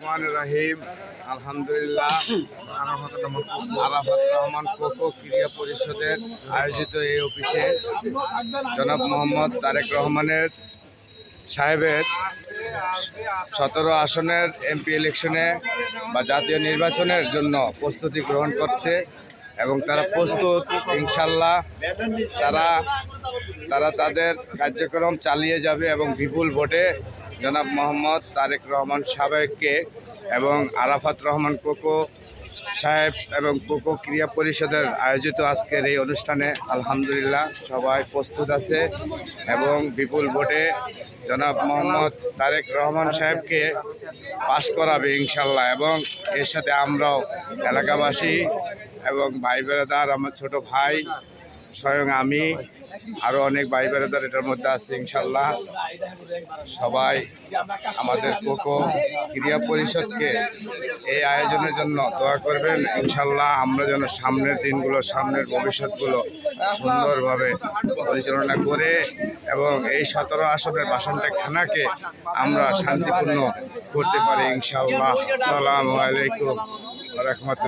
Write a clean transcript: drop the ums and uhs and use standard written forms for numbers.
রহমানির রহিম। আলহামদুলিল্লাহ, আরাফাত রহমান কোকো ক্রীড়া পরিষদের আয়োজিত এই অফিসে জনাব মোহাম্মদ তারেক রহমানের সাহেবের 17 আসনের এমপি ইলেকশনে বা জাতীয় নির্বাচনের জন্য প্রস্তুতি গ্রহণ করছে এবং তারা প্রস্তুত। ইনশাল্লাহ তারা তাদের কার্যক্রম চালিয়ে যাবে এবং বিপুল ভোটে জনাব মোহাম্মদ তারেক রহমান সাহেবকে এবং আরাফাত রহমান কোকো সাহেব এবং কোকো ক্রীড়া পরিষদের আয়োজিত আজকের এই অনুষ্ঠানে আলহামদুলিল্লাহ সবাই প্রস্তুত আছে এবং বিপুল ভোটে জনাব মোহাম্মদ তারেক রহমান সাহেবকে পাশ করাবে ইনশাল্লাহ। এবং এর সাথে আমরাও এলাকাবাসী এবং ভাই বেড়াদার, আমার ছোট ভাই, স্বয়ং আমি, আরও অনেক ভাই বেড়াদার এটার মধ্যে আছে ইনশাল্লাহ। সবাই আমাদের কোকো ক্রীড়া পরিষদকে এই আয়োজনের জন্য দোয়া করবেন ইনশাল্লাহ। আমরা যেন সামনের দিনগুলো, সামনের ভবিষ্যৎগুলো সুন্দরভাবে পরিচালনা করে এবং এই 17 আসনের বাসনটেক থানাকে আমরা শান্তিপূর্ণ করতে পারি ইনশাল্লাহ। আসসালামু আলাইকুম ওয়া রাহমাতুল্লাহ।